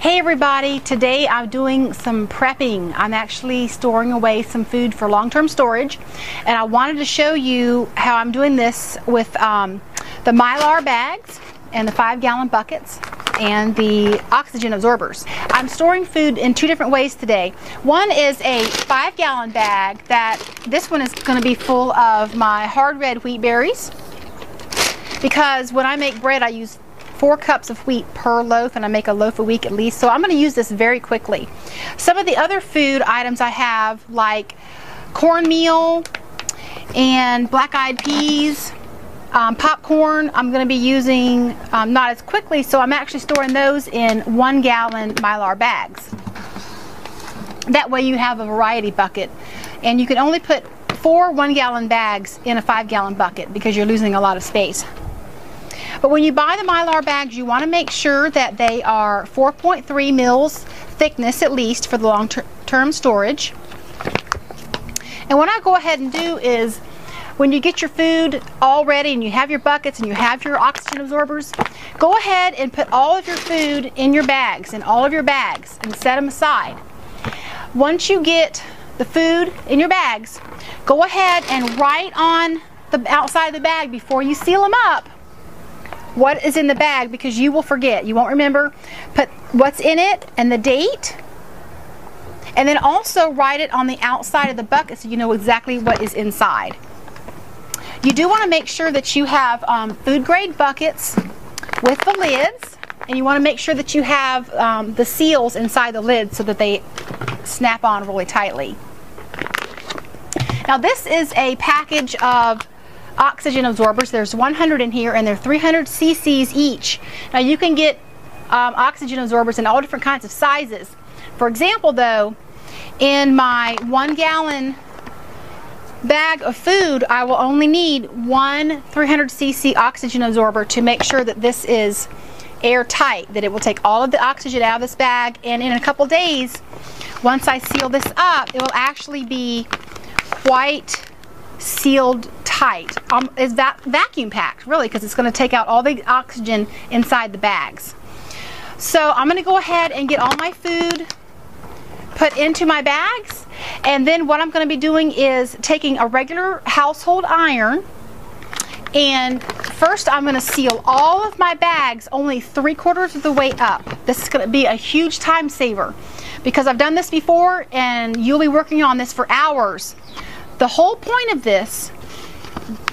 Hey everybody, today I'm doing some prepping. I'm actually storing away some food for long-term storage, and I wanted to show you how I'm doing this with the mylar bags and the 5-gallon buckets and the oxygen absorbers. I'm storing food in two different ways today. One is a 5-gallon bag that this one is going to be full of my hard red wheat berries, because when I make bread I use 4 cups of wheat per loaf, and I make a loaf a week at least, so I'm going to use this very quickly. Some of the other food items I have, like cornmeal and black-eyed peas, popcorn, I'm going to be using not as quickly, so I'm actually storing those in 1-gallon mylar bags. That way you have a variety bucket, and you can only put 4 1-gallon bags in a 5-gallon bucket because you're losing a lot of space. But when you buy the mylar bags, you want to make sure that they are 4.3 mils thickness at least for the long-term storage. And what I go ahead and do is, when you get your food all ready and you have your buckets and you have your oxygen absorbers, go ahead and put all of your food in your bags, and set them aside. Once you get the food in your bags, go ahead and write on the outside of the bag before you seal them up what is in the bag, because you will forget. You won't remember. Put what's in it and the date, and then also write it on the outside of the bucket so you know exactly what is inside. You do want to make sure that you have food grade buckets with the lids, and you want to make sure that you have the seals inside the lids so that they snap on really tightly. Now this is a package of oxygen absorbers. There's 100 in here, and they're 300 cc's each. Now you can get oxygen absorbers in all different kinds of sizes. For example though, in my 1-gallon bag of food, I will only need one 300 cc oxygen absorber to make sure that this is airtight, that it will take all of the oxygen out of this bag, and in a couple days, once I seal this up, it will actually be quite sealed tight. It's vacuum packed, really, because it's going to take out all the oxygen inside the bags. So I'm going to go ahead and get all my food put into my bags, and then what I'm going to be doing is taking a regular household iron, and first I'm going to seal all of my bags only 3/4 of the way up. This is going to be a huge time saver, because I've done this before and you'll be working on this for hours. The whole point of this,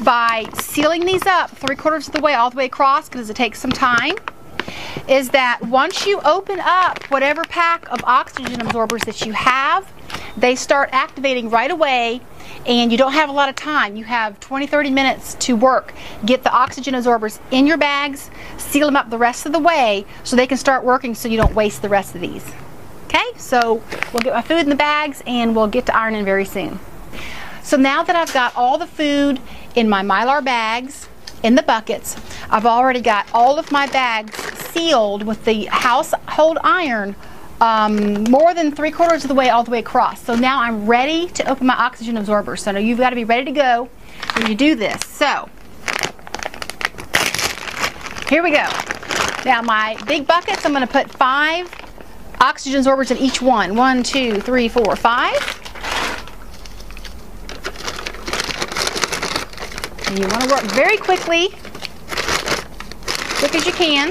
by sealing these up 3/4 of the way all the way across, because it takes some time, is that once you open up whatever pack of oxygen absorbers that you have, they start activating right away, and you don't have a lot of time. You have 20-30 minutes to work. Get the oxygen absorbers in your bags, seal them up the rest of the way so they can start working, so you don't waste the rest of these. Okay, so we'll get my food in the bags and we'll get to ironing very soon. So now that I've got all the food in my mylar bags, in the buckets, I've already got all of my bags sealed with the household iron more than 3/4 of the way all the way across. So now I'm ready to open my oxygen absorber. So now you've got to be ready to go when you do this. So here we go. Now my big buckets, I'm going to put 5 oxygen absorbers in each one. 1, 2, 3, 4, 5. And you want to work very quickly, quick as you can.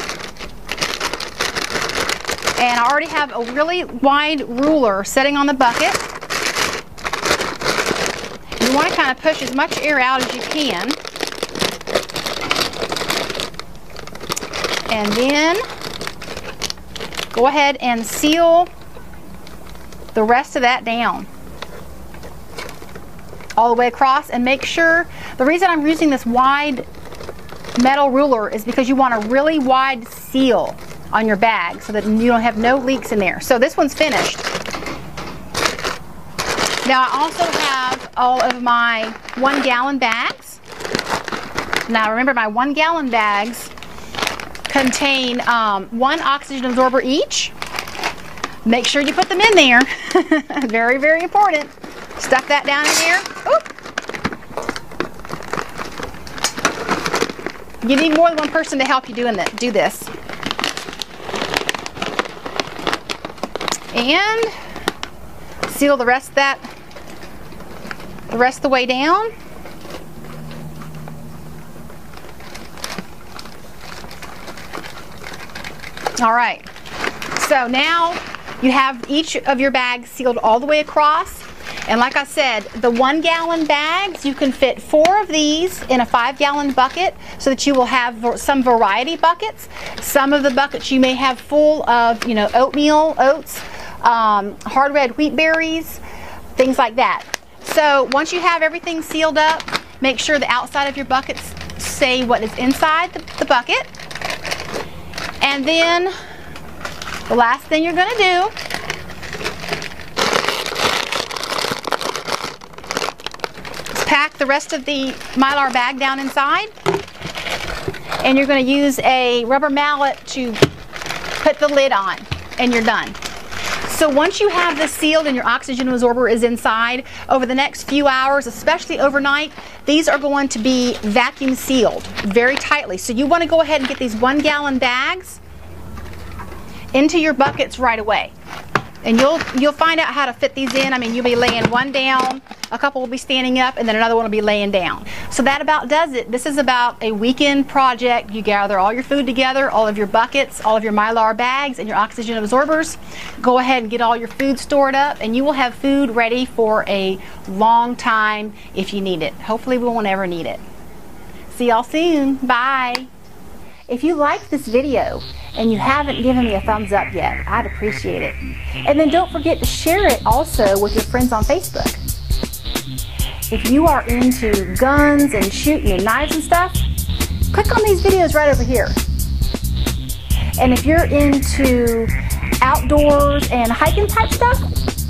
And I already have a really wide ruler sitting on the bucket. You want to kind of push as much air out as you can. And then go ahead and seal the rest of that down all the way across, and make sure, the reason I'm using this wide metal ruler is because you want a really wide seal on your bag so that you don't have no leaks in there. So this one's finished. Now I also have all of my 1-gallon bags. Now remember, my 1-gallon bags contain 1 oxygen absorber each. Make sure you put them in there. Very, very important. Stuff that down in there. Oop. You need more than one person to help you do this. And seal the rest of the way down. All right, so now you have each of your bags sealed all the way across. And like I said, the 1 gallon bags, you can fit 4 of these in a 5 gallon bucket so that you will have some variety buckets. Some of the buckets you may have full of, you know, oatmeal, oats, hard red wheat berries, things like that. So once you have everything sealed up, make sure the outside of your buckets say what is inside the bucket. And then the last thing you're going to do is pack the rest of the mylar bag down inside. And you're going to use a rubber mallet to put the lid on, and you're done. So once you have this sealed and your oxygen absorber is inside, over the next few hours, especially overnight, these are going to be vacuum sealed very tightly. So you want to go ahead and get these 1 gallon bags into your buckets right away. And you'll find out how to fit these in. I mean, you'll be laying one down, a couple will be standing up, and then another one will be laying down. So that about does it. This is about a weekend project. You gather all your food together, all of your buckets, all of your mylar bags, and your oxygen absorbers. Go ahead and get all your food stored up, and you will have food ready for a long time if you need it. Hopefully we won't ever need it. See y'all soon. Bye. If you liked this video and you haven't given me a thumbs up yet, I'd appreciate it. And then don't forget to share it also with your friends on Facebook. If you are into guns and shooting and knives and stuff, click on these videos right over here. And if you're into outdoors and hiking type stuff,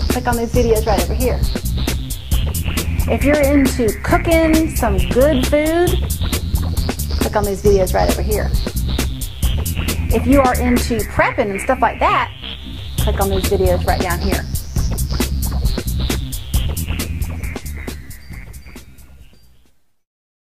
click on these videos right over here. If you're into cooking some good food, click on these videos right over here. If you are into prepping and stuff like that, click on these videos right down here.